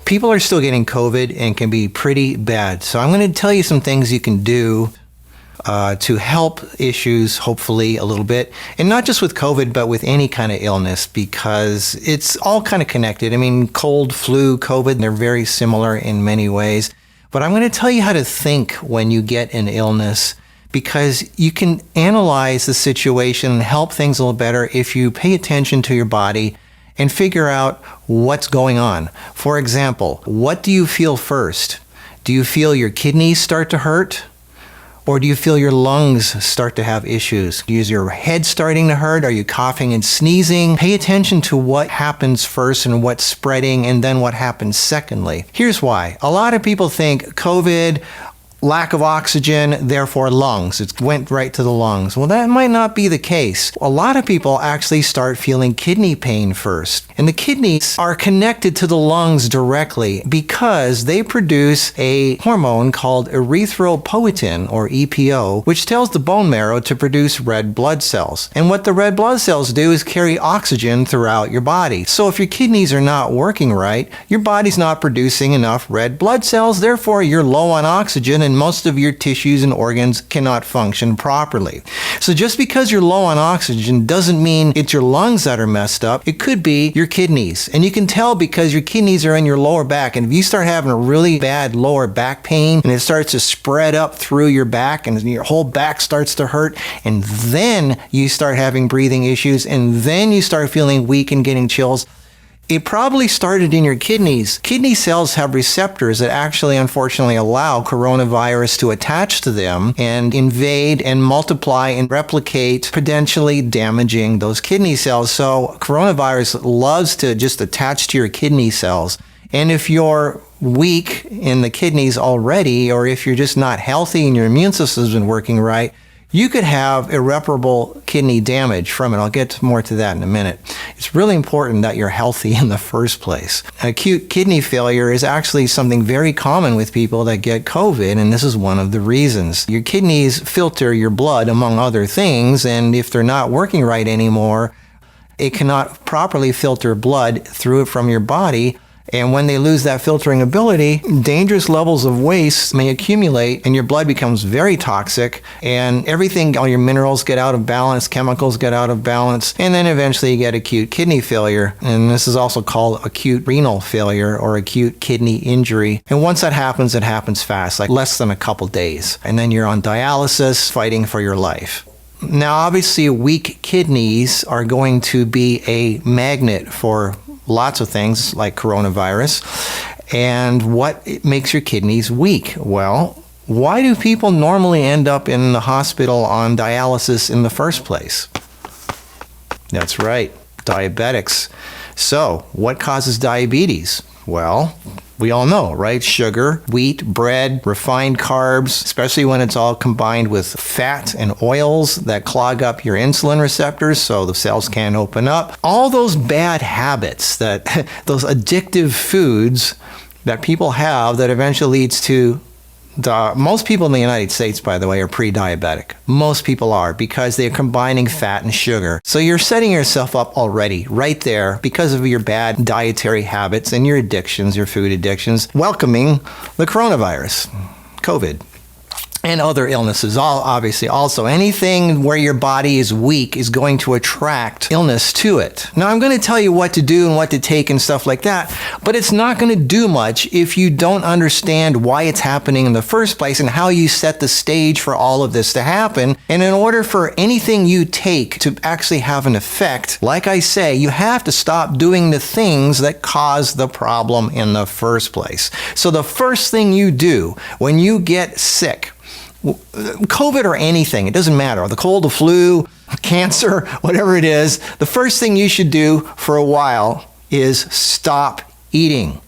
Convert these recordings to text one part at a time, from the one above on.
People are still getting COVID and can be pretty bad. So I'm going to tell you some things you can do to help issues, hopefully, a little bit. And not just with COVID, but with any kind of illness, because it's all kind of connected. I mean, cold, flu, COVID, they're very similar in many ways. But I'm going to tell you how to think when you get an illness, because you can analyze the situation and help things a little better if you pay attention to your body and figure out what's going on. For example, what do you feel first? Do you feel your kidneys start to hurt? Or do you feel your lungs start to have issues? Is your head starting to hurt? Are you coughing and sneezing? Pay attention to what happens first and what's spreading, and then what happens secondly. Here's why. A lot of people think COVID, lack of oxygen, therefore lungs. It went right to the lungs. Well, that might not be the case. A lot of people actually start feeling kidney pain first. And the kidneys are connected to the lungs directly because they produce a hormone called erythropoietin, or EPO, which tells the bone marrow to produce red blood cells. And what the red blood cells do is carry oxygen throughout your body. So if your kidneys are not working right, your body's not producing enough red blood cells, therefore you're low on oxygen, and most of your tissues and organs cannot function properly. So just because you're low on oxygen doesn't mean it's your lungs that are messed up. It could be your kidneys. And you can tell because your kidneys are in your lower back. And if you start having a really bad lower back pain and it starts to spread up through your back and your whole back starts to hurt, and then you start having breathing issues, and then you start feeling weak and getting chills, it probably started in your kidneys. Kidney cells have receptors that actually, unfortunately, allow coronavirus to attach to them and invade and multiply and replicate, potentially damaging those kidney cells. So coronavirus loves to just attach to your kidney cells. And if you're weak in the kidneys already, or if you're just not healthy and your immune system isn't working right, you could have irreparable kidney damage from it. I'll get more to that in a minute. It's really important that you're healthy in the first place. Acute kidney failure is actually something very common with people that get COVID, and this is one of the reasons. Your kidneys filter your blood, among other things, and if they're not working right anymore, it cannot properly filter blood through it from your body. And when they lose that filtering ability, dangerous levels of waste may accumulate and your blood becomes very toxic, and everything, all your minerals get out of balance, chemicals get out of balance, and then eventually you get acute kidney failure. And this is also called acute renal failure or acute kidney injury. And once that happens, it happens fast, like less than a couple days. And then you're on dialysis fighting for your life. Now, obviously, weak kidneys are going to be a magnet for lots of things like coronavirus. And what makes your kidneys weak? Well, why do people normally end up in the hospital on dialysis in the first place? That's right, diabetics. So, what causes diabetes? Well, we all know, right? Sugar, wheat, bread, refined carbs, especially when it's all combined with fat and oils that clog up your insulin receptors so the cells can't open up. All those bad habits, those addictive foods that people have that eventually leads to most people in the United States, by the way, are pre-diabetic. Most people are, because they're combining fat and sugar. So you're setting yourself up already right there because of your bad dietary habits and your addictions, your food addictions, welcoming the coronavirus, COVID. And other illnesses, obviously also. Anything where your body is weak is going to attract illness to it. Now, I'm going to tell you what to do and what to take and stuff like that, but it's not going to do much if you don't understand why it's happening in the first place and how you set the stage for all of this to happen. And in order for anything you take to actually have an effect, like I say, you have to stop doing the things that cause the problem in the first place. So the first thing you do when you get sick, COVID or anything, it doesn't matter, the cold, the flu, cancer, whatever it is, the first thing you should do for a while is stop eating.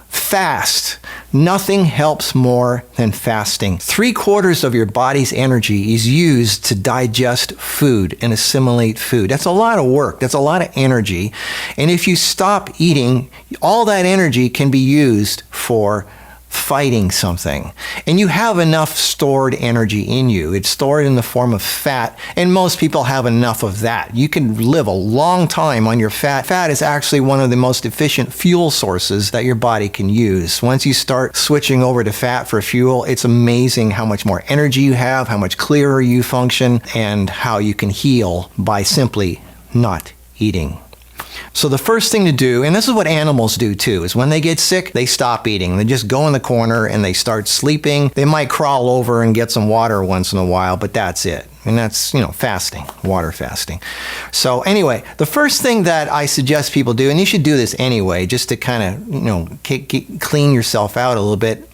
Fast. Nothing helps more than fasting. 3/4 of your body's energy is used to digest food and assimilate food. That's a lot of work. That's a lot of energy. And if you stop eating, all that energy can be used for fighting something. And you have enough stored energy in you. It's stored in the form of fat, and most people have enough of that. You can live a long time on your fat. Fat is actually one of the most efficient fuel sources that your body can use. Once you start switching over to fat for fuel, it's amazing how much more energy you have, how much clearer you function, and how you can heal by simply not eating. So the first thing to do, and this is what animals do too, is when they get sick, they stop eating. They just go in the corner and they start sleeping. They might crawl over and get some water once in a while, but that's it. And that's, fasting, water fasting. So anyway, the first thing that I suggest people do, and you should do this anyway, just to kind of, clean yourself out a little bit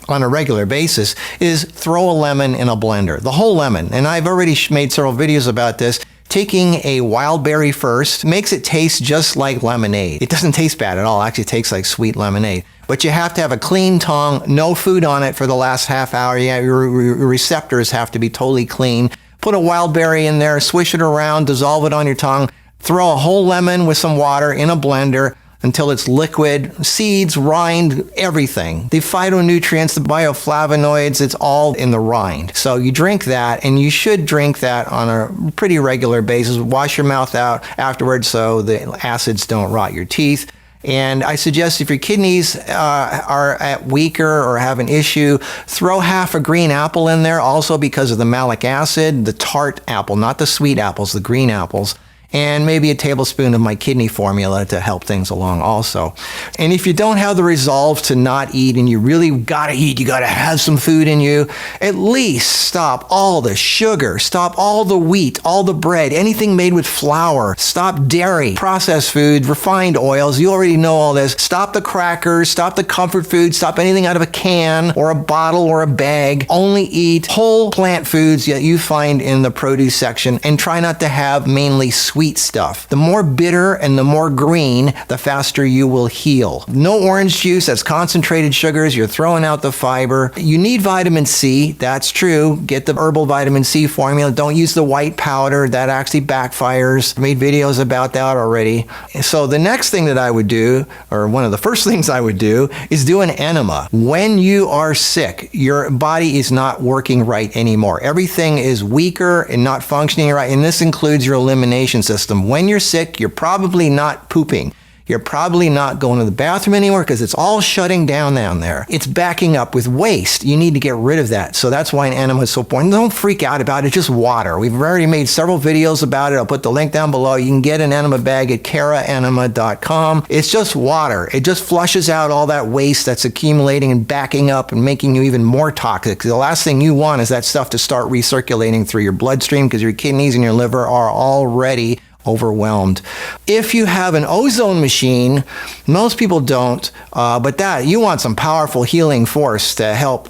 on a regular basis, is throw a lemon in a blender, the whole lemon. And I've already made several videos about this. Taking a wild berry first makes it taste just like lemonade. It doesn't taste bad at all. It actually tastes like sweet lemonade. But you have to have a clean tongue, no food on it for the last half hour. Yeah, your receptors have to be totally clean. Put a wild berry in there, swish it around, dissolve it on your tongue. Throw a whole lemon with some water in a blender until it's liquid, seeds, rind, everything. The phytonutrients, the bioflavonoids, it's all in the rind. So you drink that, and you should drink that on a pretty regular basis. Wash your mouth out afterwards so the acids don't rot your teeth. And I suggest if your kidneys are at weaker or have an issue, throw half a green apple in there, also because of the malic acid, the tart apple, not the sweet apples, the green apples. And maybe a tablespoon of my kidney formula to help things along also. And if you don't have the resolve to not eat and you really gotta eat, you gotta have some food in you, at least stop all the sugar, stop all the wheat, all the bread, anything made with flour, stop dairy, processed food, refined oils, you already know all this. Stop the crackers, stop the comfort food, stop anything out of a can or a bottle or a bag. Only eat whole plant foods that you find in the produce section, and try not to have mainly sweet stuff. The more bitter and the more green, the faster you will heal. No orange juice, that's concentrated sugars, you're throwing out the fiber. You need vitamin C, that's true. Get the herbal vitamin C formula. Don't use the white powder, that actually backfires. I made videos about that already. So the next thing that I would do, or one of the first things I would do, is do an enema. When you are sick, your body is not working right anymore. Everything is weaker and not functioning right, and this includes your elimination system. When you're sick, you're probably not pooping. You're probably not going to the bathroom anymore because it's all shutting down there. It's backing up with waste. You need to get rid of that. So that's why an enema is so important. Don't freak out about it. It's just water. We've already made several videos about it. I'll put the link down below. You can get an enema bag at caraenema.com. It's just water. It just flushes out all that waste that's accumulating and backing up and making you even more toxic. The last thing you want is that stuff to start recirculating through your bloodstream because your kidneys and your liver are already overwhelmed. If you have an ozone machine, most people don't, but that you want some powerful healing force to help.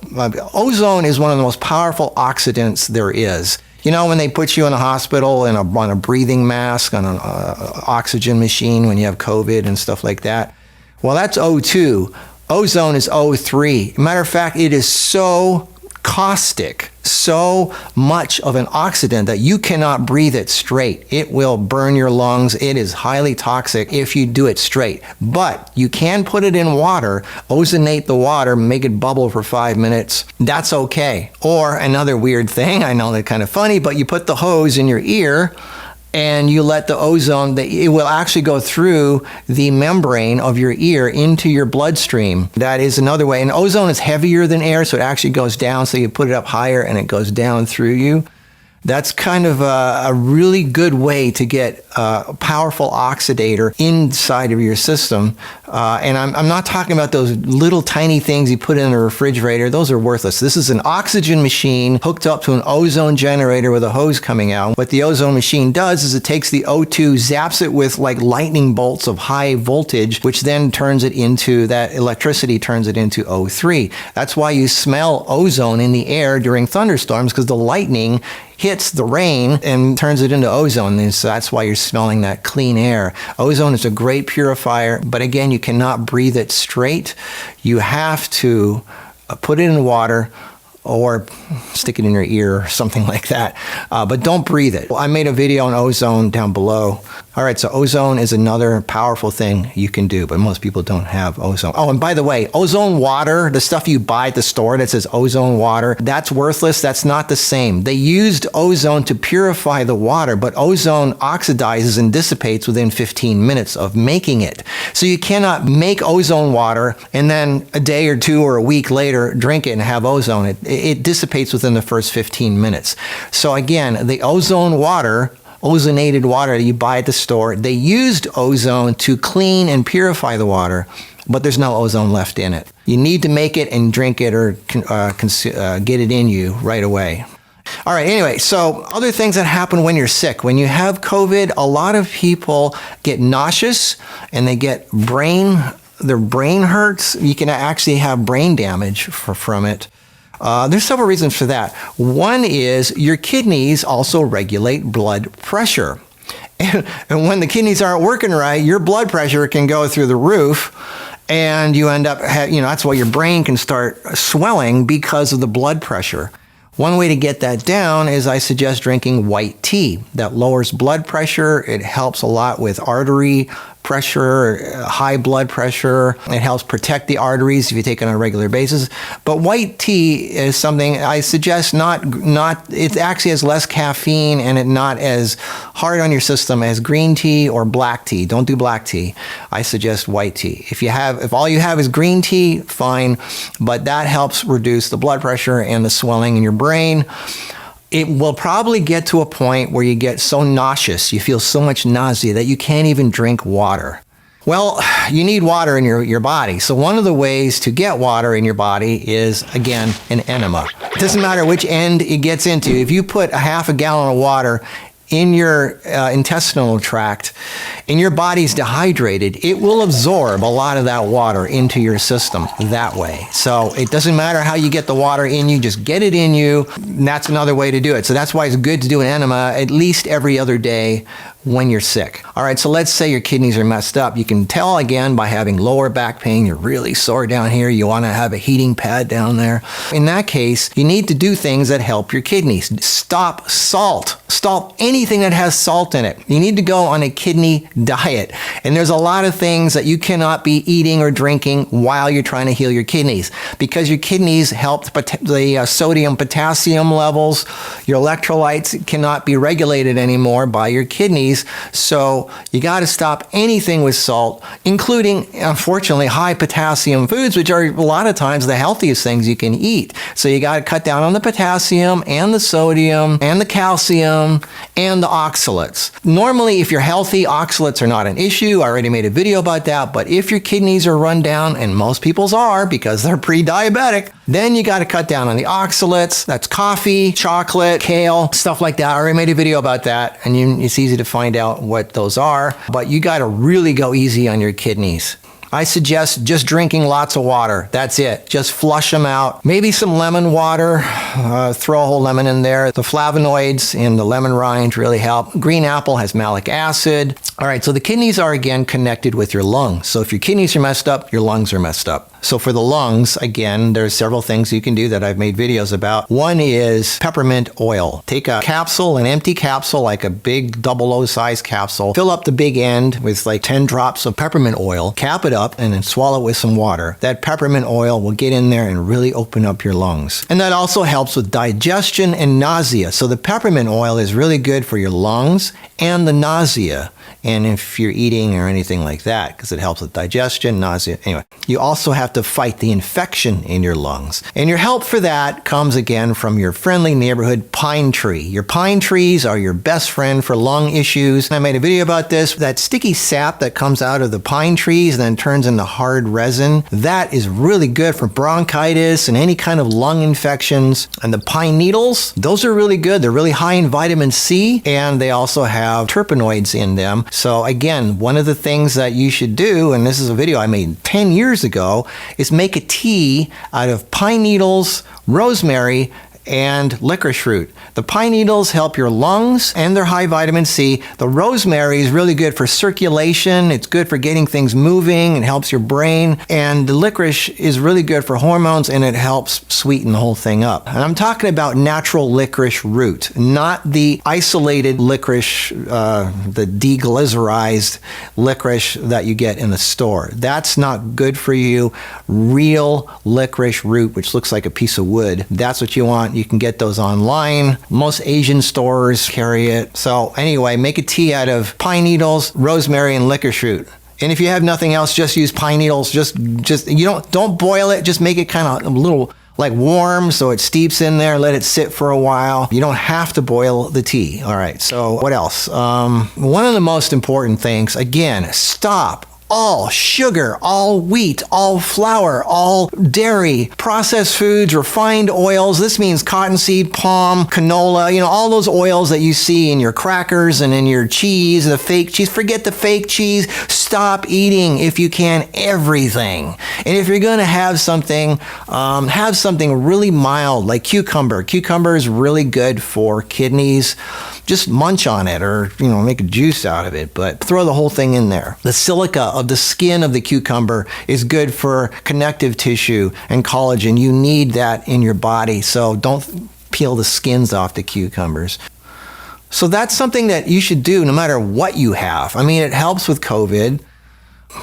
Ozone is one of the most powerful oxidants there is. When they put you in a hospital on a breathing mask, on an oxygen machine when you have COVID and stuff like that, well, that's O2. Ozone is O3. Matter of fact, it is so caustic, so much of an oxidant that you cannot breathe it straight. It will burn your lungs. It is highly toxic if you do it straight. But you can put it in water, ozonate the water, make it bubble for 5 minutes. That's okay. Or another weird thing, I know that's kind of funny, but you put the hose in your ear and you let the ozone, it will actually go through the membrane of your ear into your bloodstream. That is another way. And ozone is heavier than air, so it actually goes down. So you put it up higher and it goes down through you. That's kind of a really good way to get a powerful oxidator inside of your system. And I'm not talking about those little tiny things you put in a refrigerator. Those are worthless. This is an oxygen machine hooked up to an ozone generator with a hose coming out. What the ozone machine does is it takes the O2, zaps it with like lightning bolts of high voltage, which then turns it into, that electricity turns it into O3. That's why you smell ozone in the air during thunderstorms, because the lightning hits the rain and turns it into ozone, and so that's why you're smelling that clean air. Ozone is a great purifier, but again, you cannot breathe it straight. You have to put it in water, or stick it in your ear or something like that. But don't breathe it. I made a video on ozone down below. All right, so ozone is another powerful thing you can do, but most people don't have ozone. Oh, and by the way, ozone water, the stuff you buy at the store that says ozone water, that's worthless. That's not the same. They used ozone to purify the water, but ozone oxidizes and dissipates within 15 minutes of making it. So you cannot make ozone water and then a day or two or a week later drink it and have ozone. It dissipates within the first 15 minutes. So again, the ozone water, ozonated water that you buy at the store, they used ozone to clean and purify the water, but there's no ozone left in it. You need to make it and drink it or get it in you right away. All right, anyway, so other things that happen when you're sick. When you have COVID, a lot of people get nauseous and they get their brain hurts. You can actually have brain damage from it. There's several reasons for that. One is your kidneys also regulate blood pressure. And when the kidneys aren't working right, your blood pressure can go through the roof, and you end up, that's why your brain can start swelling because of the blood pressure. One way to get that down is I suggest drinking white tea. That lowers blood pressure. It helps a lot with artery pressure, high blood pressure. It helps protect the arteries if you take it on a regular basis. But white tea is something I suggest it actually has less caffeine and it not as hard on your system as green tea or black tea. Don't do black tea. I suggest white tea. If all you have is green tea, fine, but that helps reduce the blood pressure and the swelling in your brain. It will probably get to a point where you get so nauseous, you feel so much nausea that you can't even drink water. Well, you need water in your body. So one of the ways to get water in your body is, again, an enema. It doesn't matter which end it gets into. If you put a half a gallon of water in your intestinal tract and your body's dehydrated, it will absorb a lot of that water into your system that way. So it doesn't matter how you get the water in you, just get it in you. And that's another way to do it. So that's why it's good to do an enema at least every other day when you're sick. All right, so let's say your kidneys are messed up. You can tell again by having lower back pain, you're really sore down here, you want to have a heating pad down there. In that case, you need to do things that help your kidneys. Stop salt. Stop anything that has salt in it. You need to go on a kidney diet. And there's a lot of things that you cannot be eating or drinking while you're trying to heal your kidneys, because your kidneys help the sodium potassium levels. Your electrolytes cannot be regulated anymore by your kidneys. So you got to stop anything with salt, including, unfortunately, high potassium foods, which are a lot of times the healthiest things you can eat. So you got to cut down on the potassium and the sodium and the calcium and the oxalates. Normally, if you're healthy, oxalates are not an issue. I already made a video about that. But if your kidneys are run down, and most people's are because they're pre-diabetic, then you got to cut down on the oxalates. That's coffee, chocolate, kale, stuff like that. I already made a video about that, and it's easy to find out what those are. But you got to really go easy on your kidneys. I suggest just drinking lots of water. That's it. Just flush them out. Maybe some lemon water. Throw a whole lemon in there. The flavonoids in the lemon rind really help. Green apple has malic acid. All right, so the kidneys are again connected with your lungs. So if your kidneys are messed up, your lungs are messed up. So for the lungs, again, there's several things you can do that I've made videos about. One is peppermint oil. Take a capsule, an empty capsule, like a big 00 size capsule. Fill up the big end with like 10 drops of peppermint oil. Cap it up and then swallow it with some water. That peppermint oil will get in there and really open up your lungs. And that also helps with digestion and nausea. So the peppermint oil is really good for your lungs and the nausea. And if you're eating or anything like that, because it helps with digestion, nausea. Anyway, you also have to fight the infection in your lungs. And your help for that comes again from your friendly neighborhood pine tree. Your pine trees are your best friend for lung issues. I made a video about this. That sticky sap that comes out of the pine trees and then turns into hard resin, that is really good for bronchitis and any kind of lung infections. And the pine needles, those are really good. They're really high in vitamin C, and they also have terpenoids in them. So again, one of the things that you should do, and this is a video I made 10 years ago, is make a tea out of pine needles, rosemary, and licorice root. The pine needles help your lungs and they're high vitamin C. The rosemary is really good for circulation. It's good for getting things moving. It helps your brain. And the licorice is really good for hormones and it helps sweeten the whole thing up. And I'm talking about natural licorice root, not the isolated licorice, the deglycerized licorice that you get in the store. That's not good for you. Real licorice root, which looks like a piece of wood, that's what you want. You can get those online. Most Asian stores carry it. So anyway, make a tea out of pine needles, rosemary, and licorice root. And if you have nothing else, just use pine needles. Just you don't boil it. Just make it kind of a little like warm so it steeps in there. Let it sit for a while. You don't have to boil the tea. All right. So what else? One of the most important things, again, stop all sugar, all wheat, all flour, all dairy, processed foods, refined oils. This means cottonseed, palm, canola, all those oils that you see in your crackers and in your cheese, the fake cheese. Forget the fake cheese. Stop eating, if you can, everything. And if you're going to have something really mild like cucumber. Cucumber is really good for kidneys. Just munch on it or, make a juice out of it, but throw the whole thing in there. The silica of the skin of the cucumber is good for connective tissue and collagen. You need that in your body, so don't peel the skins off the cucumbers. So that's something that you should do no matter what you have. It helps with COVID.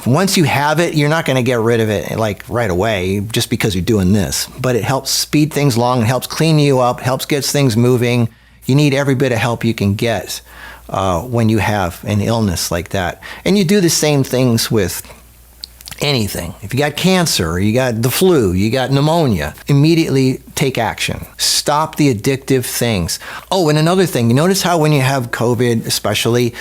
Once you have it, you're not going to get rid of it like right away just because you're doing this, but it helps speed things along, it helps clean you up, helps get things moving. You need every bit of help you can get when you have an illness like that. And you do the same things with anything. If you got cancer, you got the flu, you got pneumonia, immediately take action. Stop the addictive things. Oh, and another thing, you notice how when you have COVID especially,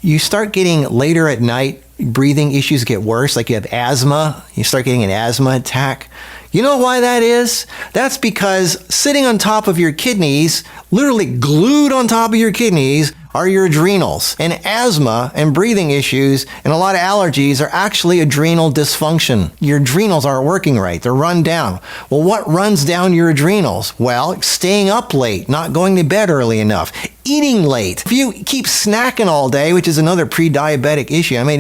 you start getting later at night, breathing issues get worse, like you have asthma, you start getting an asthma attack. You know why that is? That's because sitting on top of your kidneys, literally glued on top of your kidneys, are your adrenals. And asthma and breathing issues and a lot of allergies are actually adrenal dysfunction. Your adrenals aren't working right. They're run down. Well, what runs down your adrenals? Well, staying up late, not going to bed early enough, eating late. If you keep snacking all day, which is another pre-diabetic issue, I made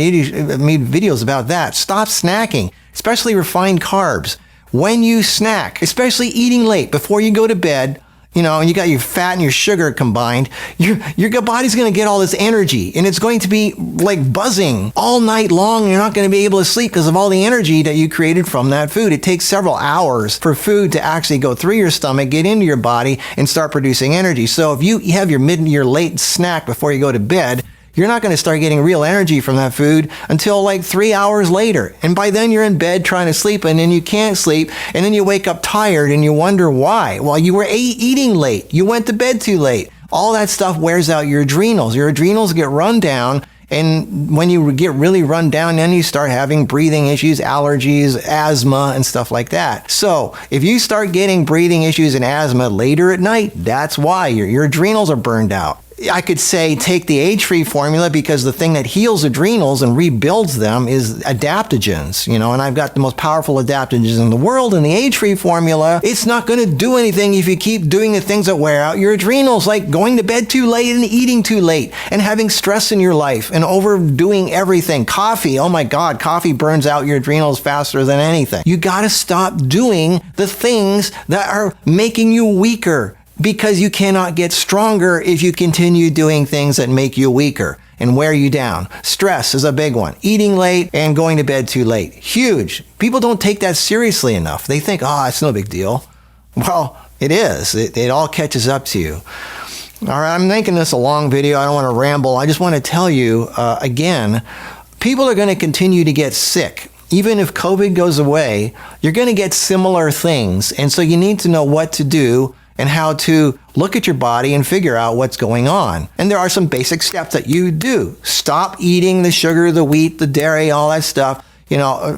videos about that. Stop snacking, especially refined carbs. When you snack, especially eating late before you go to bed, and you got your fat and your sugar combined, your body's going to get all this energy and it's going to be like buzzing all night long. You're not going to be able to sleep because of all the energy that you created from that food. It takes several hours for food to actually go through your stomach, get into your body and start producing energy. So if you have your late snack before you go to bed, you're not going to start getting real energy from that food until like 3 hours later. And by then you're in bed trying to sleep and then you can't sleep and then you wake up tired and you wonder why. Well, you were eating late. You went to bed too late. All that stuff wears out your adrenals. Your adrenals get run down. And when you get really run down, then you start having breathing issues, allergies, asthma, and stuff like that. So if you start getting breathing issues and asthma later at night, that's why your adrenals are burned out. I could say take the age-free formula because the thing that heals adrenals and rebuilds them is adaptogens, and I've got the most powerful adaptogens in the world. And the age-free formula, it's not going to do anything if you keep doing the things that wear out your adrenals, like going to bed too late and eating too late and having stress in your life and overdoing everything. Coffee, oh my God, coffee burns out your adrenals faster than anything. You got to stop doing the things that are making you weaker, because you cannot get stronger if you continue doing things that make you weaker and wear you down. Stress is a big one. Eating late and going to bed too late. Huge. People don't take that seriously enough. They think, it's no big deal. Well, it is. It all catches up to you. All right, I'm making this a long video. I don't want to ramble. I just want to tell you, again, people are going to continue to get sick. Even if COVID goes away, you're going to get similar things. And so you need to know what to do and how to look at your body and figure out what's going on. And there are some basic steps that you do. Stop eating the sugar, the wheat, the dairy, all that stuff.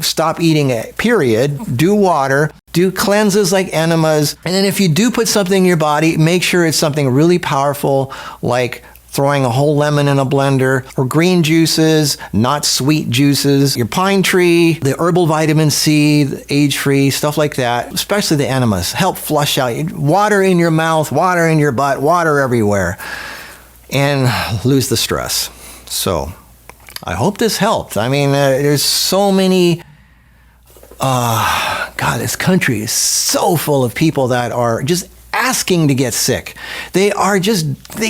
Stop eating it, period. Do water. Do cleanses like enemas. And then if you do put something in your body, make sure it's something really powerful like throwing a whole lemon in a blender, or green juices, not sweet juices, your pine tree, the herbal vitamin C, the age-free, stuff like that, especially the enemas, help flush out water in your mouth, water in your butt, water everywhere, and lose the stress. So I hope this helped. I mean, there's so many, God, this country is so full of people that are just asking to get sick. They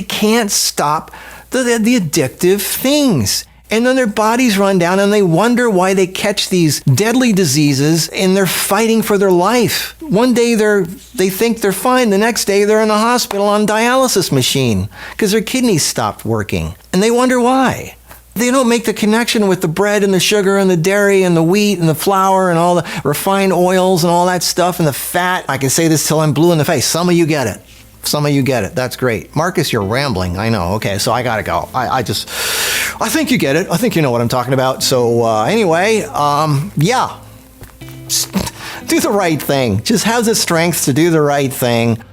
can't stop the addictive things. And then their bodies run down and they wonder why they catch these deadly diseases and they're fighting for their life. One day they think they're fine. The next day they're in the hospital on a dialysis machine because their kidneys stopped working. And they wonder why. They don't make the connection with the bread and the sugar and the dairy and the wheat and the flour and all the refined oils and all that stuff and the fat. I can say this till I'm blue in the face. Some of you get it. Some of you get it. That's great. Marcus, you're rambling. I know. Okay, so I got to go. I think you get it. I think you know what I'm talking about. So anyway, yeah. Do the right thing. Just have the strength to do the right thing.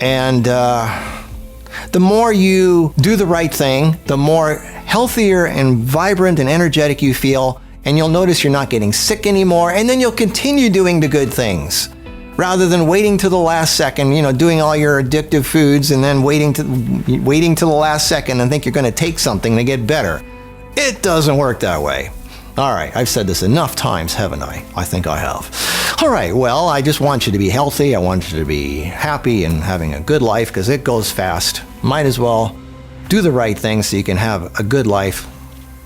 And the more you do the right thing, the more healthier and vibrant and energetic you feel, and you'll notice you're not getting sick anymore, and then you'll continue doing the good things rather than waiting to the last second, doing all your addictive foods and then waiting to the last second and think you're going to take something to get better. It doesn't work that way. All right, I've said this enough times, haven't I? I think I have. All right, well, I just want you to be healthy. I want you to be happy and having a good life because it goes fast. Might as well do the right thing so you can have a good life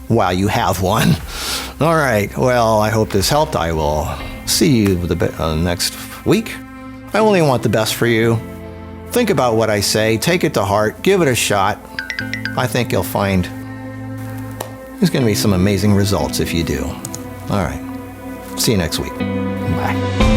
while you have one. All right, well, I hope this helped. I will see you next week. I only want the best for you. Think about what I say. Take it to heart. Give it a shot. I think you'll find there's going to be some amazing results if you do. All right. See you next week. Bye.